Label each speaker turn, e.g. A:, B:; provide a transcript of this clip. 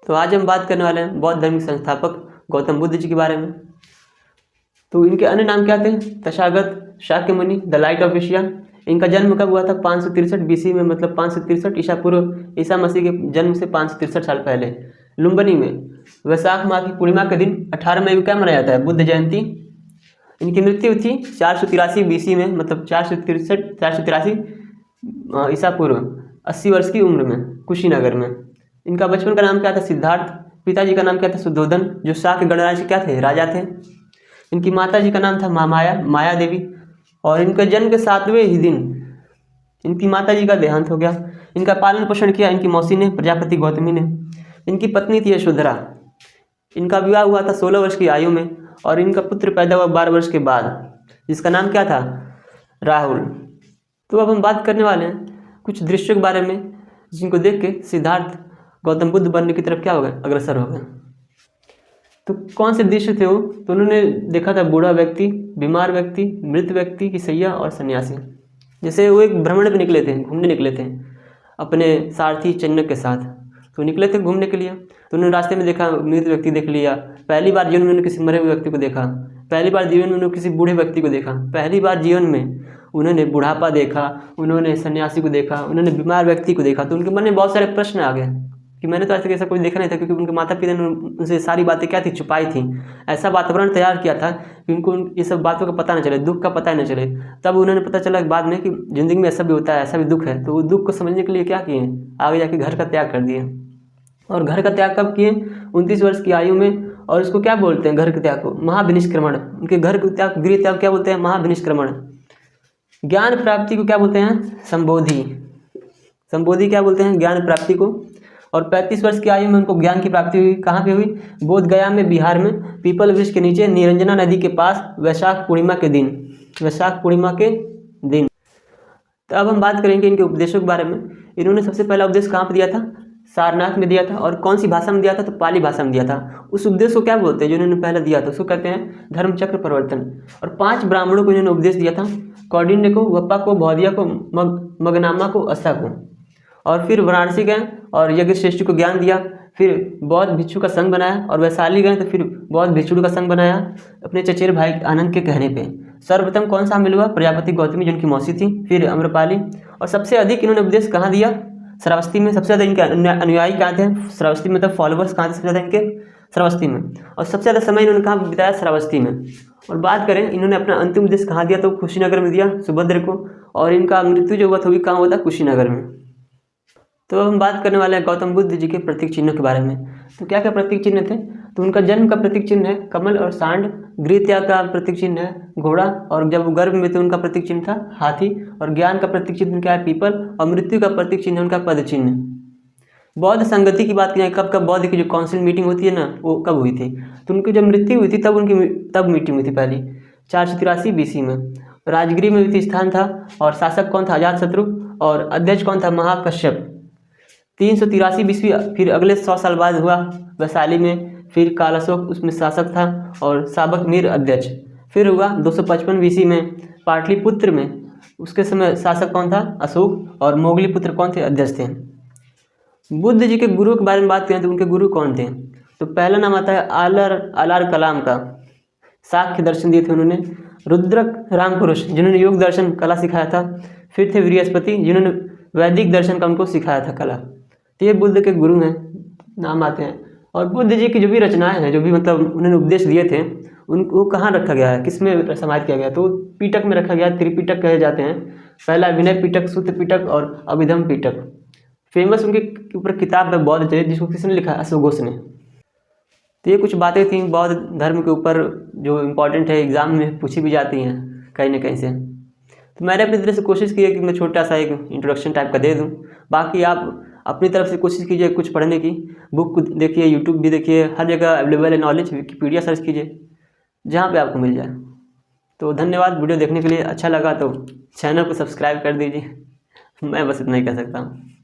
A: तो आज हम बात करने वाले हैं बौद्ध धर्म के संस्थापक गौतम बुद्ध जी के बारे में। तो इनके अन्य नाम क्या थे? Tathagata, Shakyamuni, the light of Asia. इनका जन्म कब हुआ था? 563 BC में, मतलब 563 ईसा पूर्व, ईसा मसीह के जन्म से 563 साल पहले लुम्बिनी में वैशाख माह की पूर्णिमा के दिन 18 मई को क्या मनाया जाता है? बुद्ध जयंती। इनकी मृत्यु थी 483 BC में, मतलब 483 ईसा पूर्व, 80 वर्ष की उम्र में, कुशीनगर में। इनका बचपन का नाम क्या था? सिद्धार्थ। पिताजी का नाम क्या था? शुद्धोधन, जो शाक्य गणराज्य के क्या थे? राजा थे। इनकी माता जी का नाम था माया देवी। और इनके जन्म के 7वें ही दिन इनकी माता जी का देहांत हो गया। इनका पालन पोषण किया इनकी मौसी ने, प्रजापति गौतमी ने। इनकी पत्नी थी यशोधरा। इनका विवाह हुआ था 16 वर्ष की आयु में, और इनका पुत्र पैदा हुआ 12 वर्ष के बाद, जिसका नाम क्या था? राहुल। तो अब हम बात करने वाले हैं कुछ दृश्यों के बारे में, जिनको देख के सिद्धार्थ गौतम बुद्ध बनने की तरफ क्या हो गए? अग्रसर हो गए। तो कौन से दृश्य थे वो? तो उन्होंने देखा था बूढ़ा व्यक्ति, बीमार व्यक्ति, मृत व्यक्ति की सैया और सन्यासी। जैसे वो एक भ्रमण पे निकले थे, घूमने निकले थे अपने सारथी चन्नक के साथ। तो निकले थे घूमने के लिए, तो उन्होंने रास्ते में देखा मृत व्यक्ति देख लिया। पहली बार जीवन में उन्होंने किसी मरे हुए व्यक्ति को देखा। पहली बार जीवन में उन्होंने किसी बूढ़े व्यक्ति को देखा। पहली बार जीवन में उन्होंने बुढ़ापा देखा, उन्होंने सन्यासी को देखा, उन्होंने बीमार व्यक्ति को देखा। तो उनके मन में बहुत सारे प्रश्न आ गए कि मैंने तो आज तक ऐसा कुछ देखा नहीं था, क्योंकि उनके माता पिता ने उनसे सारी बातें क्या थी? छुपाई थी। ऐसा वातावरण तैयार किया था कि उनको ये सब बातों का पता न चले, दुख का पता न चले। तब उन्होंने पता चला बाद में कि ज़िंदगी में ऐसा भी होता है, ऐसा भी दुख है। तो वो दुख को समझने के लिए क्या किए? आगे जाके घर का त्याग कर दिए। और घर का त्याग कब किए? 29 वर्ष की आयु में। और इसको क्या बोलते हैं? घर के त्याग को महाविनिष्क्रमण। उनके घर के त्याग, गृह त्याग क्या बोलते हैं? महाविनिष्क्रमण। ज्ञान प्राप्ति को क्या बोलते हैं? संबोधि। संबोधि क्या बोलते हैं? ज्ञान प्राप्ति को। और 35 वर्ष की आयु में उनको ज्ञान की प्राप्ति हुई। कहाँ पे हुई? बोध गया में, बिहार में, पीपल वृक्ष के नीचे, निरंजना नदी के पास, वैशाख पूर्णिमा के दिन। वैशाख पूर्णिमा के दिन। तो अब हम बात करेंगे इनके उपदेशों के बारे में। इन्होंने सबसे पहला उपदेश कहाँ पर दिया था? सारनाथ में दिया था। और कौन सी भाषा में दिया था? तो पाली भाषा में दिया था। उस उपदेश को क्या बोलते हैं जो इन्होंने पहले दिया था? उसको कहते हैं धर्मचक्र परिवर्तन। और 5 ब्राह्मणों को इन्होंने उपदेश दिया था, कौंडिन्य को, वप्पा को, बौद्धिया को, मगनामा को, अस्था को। और फिर वाराणसी गए और यज्ञश्रेष्ठ को ज्ञान दिया। फिर बौद्ध भिक्षु का संघ बनाया। और वैशाली गए तो फिर बौद्ध भिक्षु का संघ बनाया अपने चचेरे भाई आनंद के कहने पे। सर्वप्रथम कौन सा मिल हुआ? प्रजापति गौतमी, जिनकी मौसी थी। फिर अम्रपाली। और सबसे अधिक इन्होंने उपदेश कहाँ दिया? श्रावस्ती में। सबसे ज़्यादा इनके अनुयायी कहाँ थे? श्रावस्ती में, मतलब फॉलोवर्स कहाँ थे सबसे ज़्यादा इनके? श्रावस्ती में। और सबसे ज़्यादा समय इन्होंने कहाँ बिताया? श्रावस्ती में। और बात करें इन्होंने अपना अंतिम उपदेश कहाँ दिया? तो कुशीनगर में दिया, सुभद्र को। और इनका मृत्यु जो हुआ था वो कहाँ हुआ था? कुशीनगर में। तो हम बात करने वाले हैं गौतम बुद्ध जी के प्रतीक चिन्हों के बारे में। तो क्या क्या प्रतीक चिन्ह थे? तो उनका जन्म का प्रतीक चिन्ह है कमल और सांड। गृह त्याग का प्रतीक चिन्ह है घोड़ा। और जब वो गर्भ में थे उनका प्रतीक चिन्ह था हाथी। और ज्ञान का प्रतीक चिन्ह क्या है? पीपल। और मृत्यु का प्रतीक चिन्ह उनका पद चिन्ह। बौद्ध संगति की बात की जाए, कब कब बौद्ध की जो काउंसिल मीटिंग होती है ना, वो कब हुई थी? तो उनकी जब मृत्यु हुई थी तब मीटिंग हुई थी पहली, 483 BC में। राजगृह में भी स्थान था। और शासक कौन था? अजातशत्रु। और अध्यक्ष कौन था? महाकश्यप। 383 BC फिर अगले 100 साल बाद हुआ वैशाली में। फिर कालाशोक उसमें शासक था और साबक मीर अध्यक्ष। फिर हुआ 255 BC में पाटलिपुत्र में। उसके समय शासक कौन था? अशोक। और मोगलीपुत्र कौन थे? अध्यक्ष थे। बुद्ध जी के गुरु के बारे में बात करें तो उनके गुरु कौन थे? तो पहला नाम आता है आलार कलाम का। साख्य दर्शन दिए थे उन्होंने। रुद्रक रामपुरुष, जिन्होंने योग दर्शन कला सिखाया था। फिर थे बृहस्पति, जिन्होंने वैदिक दर्शन का उनको सिखाया था कला। तो ये बुद्ध के गुरु हैं, नाम आते हैं। और बुद्ध जी की जो भी रचनाएं हैं, जो भी मतलब उन्होंने उपदेश दिए थे, उनको कहाँ रखा गया है? किस में समाहित किया गया? तो पिटक में रखा गया है। त्रिपिटक कहे जाते हैं। पहला विनय पिटक, सूत्र पिटक और अभिधम पिटक। फेमस उनके ऊपर किताब है बौद्ध चरित्र, जिसको किसने लिखा है? अश्वघोष ने। तो ये कुछ बातें थी बौद्ध धर्म के ऊपर जो इम्पोर्टेंट है, एग्जाम में पूछी भी जाती हैं कहीं ना कहीं से। तो मैंने अपनी तरफ से कोशिश की है कि मैं छोटा सा एक इंट्रोडक्शन टाइप का दे दूं। बाकी आप अपनी तरफ से कोशिश कीजिए कुछ पढ़ने की। बुक देखिए, यूट्यूब भी देखिए, हर जगह अवेलेबल है नॉलेज। विकिपीडिया सर्च कीजिए, जहाँ पे आपको मिल जाए। तो धन्यवाद वीडियो देखने के लिए। अच्छा लगा तो चैनल को सब्सक्राइब कर दीजिए। मैं बस इतना ही कह सकता हूँ।